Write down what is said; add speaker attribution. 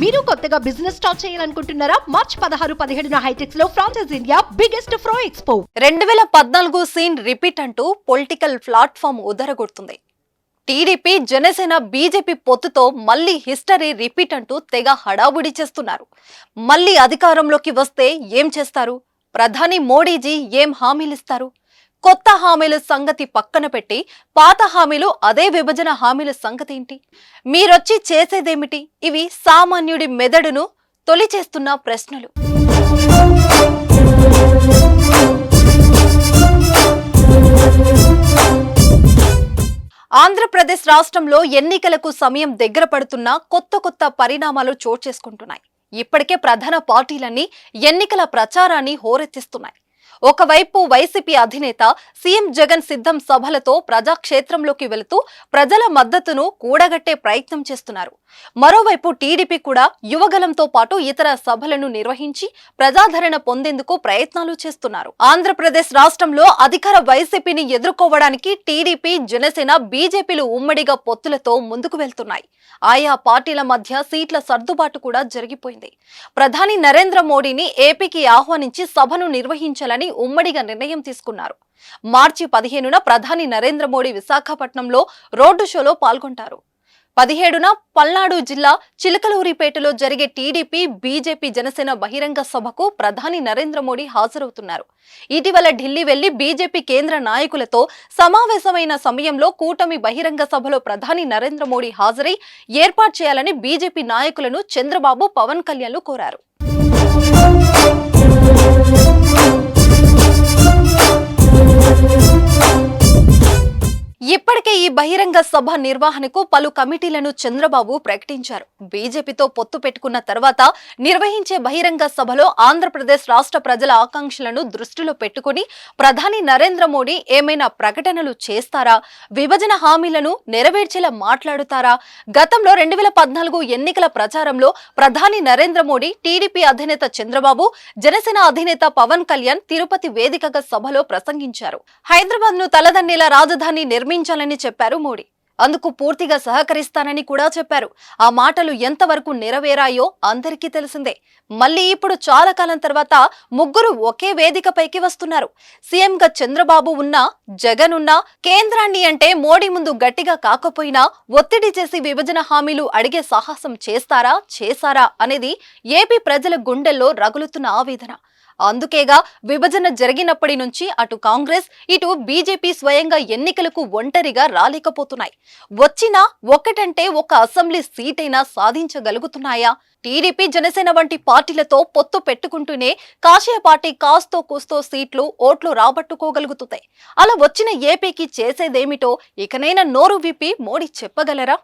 Speaker 1: మీరు కొత్తగా business start చేయాలనుకుంటున్నారా? మార్చ్ 16-17 హైటెక్స్ లో ఫ్రాన్సెస్ ఇండియా బిగ్గెస్ట్ ఫ్రో ఎక్స్పో
Speaker 2: 2014 సీన్ రిపీట్ అంటూ పొలిటికల్ ప్లాట్ఫామ్ ఉదరగొడుతుంది. టీడీపీ, జనసేన, బీజేపీ పొత్తుతో మళ్లీ హిస్టరీ రిపీట్ అంటూ తెగ హడావుడి చేస్తున్నారు. మళ్లీ అధికారంలోకి వస్తే ఏం చేస్తారు? ప్రధాని మోడీజీ ఏం హామీలిస్తారు? కొత్త హామీల సంగతి పక్కన పెట్టి పాత హామీలు, అదే విభజన హామీల సంగతి ఏంటి? మీరొచ్చి చేసేదేమిటి? ఇవి సామాన్యుడి మెదడును తొలిచేస్తున్న ప్రశ్నలు. ఆంధ్రప్రదేశ్ రాష్ట్రంలో ఎన్నికలకు సమయం దగ్గర పడుతున్నా కొత్త పరిణామాలు చోటు చేసుకుంటున్నాయి. ఇప్పటికే ప్రధాన పార్టీలన్నీ ఎన్నికల ప్రచారాన్ని హోరెత్తిస్తున్నాయి. ఒకవైపు వైసీపీ అధినేత సీఎం జగన్ సిద్ధం సభలతో ప్రజాక్షేత్రంలోకి వెళుతూ ప్రజల మద్దతును కూడగట్టే ప్రయత్నం చేస్తున్నారు. మరోవైపు టీడీపీ కూడా యువగలంతో పాటు ఇతర సభలను నిర్వహించి ప్రజాదరణ పొందేందుకు ప్రయత్నాలు చేస్తున్నారు. ఆంధ్రప్రదేశ్ రాష్ట్రంలో అధికార వైసీపీని ఎదుర్కోవడానికి టీడీపీ, జనసేన, బీజేపీలు ఉమ్మడిగా పొత్తులతో ముందుకు వెళ్తున్నాయి. ఆయా పార్టీల మధ్య సీట్ల సర్దుబాటు కూడా జరిగిపోయింది. ప్రధాని నరేంద్ర మోడీని ఏపీకి ఆహ్వానించి సభను నిర్వహించాలని ఉమ్మడిగా నిర్ణయం తీసుకున్నారు. మార్చి 15న ప్రధాని నరేంద్ర మోడీ విశాఖపట్నంలో రోడ్డు షోలో పాల్గొంటారు. 17న పల్నాడు జిల్లా చిలకలూరిపేటలో జరిగే టీడీపీ, బీజేపీ, జనసేన బహిరంగ సభకు ప్రధాని నరేంద్ర మోడీ హాజరవుతున్నారు. ఇటీవల ఢిల్లీ వెళ్లి బీజేపీ కేంద్ర నాయకులతో సమావేశమైన సమయంలో కూటమి బహిరంగ సభలో ప్రధాని నరేంద్ర మోడీ హాజరై ఏర్పాటు చేయాలని బీజేపీ నాయకులను చంద్రబాబు, పవన్ కళ్యాణ్లు కోరారు. ఇప్పటికే ఈ బహిరంగ సభ నిర్వహణకు పలు కమిటీలను చంద్రబాబు ప్రకటించారు. బీజేపీతో పొత్తు పెట్టుకున్న తర్వాత నిర్వహించే బహిరంగ సభలో ఆంధ్రప్రదేశ్ రాష్ట్ర ప్రజల ఆకాంక్షలను దృష్టిలో పెట్టుకుని ప్రధాని నరేంద్ర మోడీ ఏమైనా ప్రకటనలు చేస్తారా? విభజన హామీలను నెరవేర్చేలా మాట్లాడుతారా? గతంలో 2014 ఎన్నికల ప్రచారంలో ప్రధాని నరేంద్ర మోడీ, టీడీపీ అధినేత చంద్రబాబు, జనసేన అధినేత పవన్ కళ్యాణ్ తిరుపతి వేదికగా సభలో ప్రసంగించారు. హైదరాబాద్ ను తలదన్నేలా రాజధాని నిర్మించాలని చెప్పారు మోడీ. అందుకు పూర్తిగా సహకరిస్తానని కూడా చెప్పారు. ఆ మాటలు ఎంతవరకు నెరవేరాయో అందరికీ తెలిసిందే. మళ్ళీ ఇప్పుడు చాలా కాలం తర్వాత ముగ్గురు ఒకే వేదికపైకి వస్తున్నారు. సీఎంగా చంద్రబాబు ఉన్నా, జగన్ ఉన్నా, కేంద్రాన్ని అంటే మోడీ ముందు గట్టిగా కాకపోయినా ఒత్తిడి చేసి విభజన హామీలు అడిగే సాహసం చేశారా అనేది ఏపీ ప్రజల గుండెల్లో రగులుతున్న ఆవేదన. అందుకేగా విభజన జరిగినప్పటి నుంచి అటు కాంగ్రెస్, ఇటు బీజేపీ స్వయంగా ఎన్నికలకు ఒంటరిగా రాలేకపోతున్నాయి. వచ్చినా ఒక్కటంటే ఒక అసెంబ్లీ సీటైనా సాధించగలుగుతున్నాయా? టీడీపీ, జనసేన వంటి పార్టీలతో పొత్తు పెట్టుకుంటూనే కాషాయ పార్టీ కాస్తో కూస్తో సీట్లు, ఓట్లు రాబట్టుకోగలుగుతున్నాయి. అలా వచ్చిన ఏపీకి చేసేదేమిటో ఇకనైనా నోరు విప్పి మోడీ చెప్పగలరా?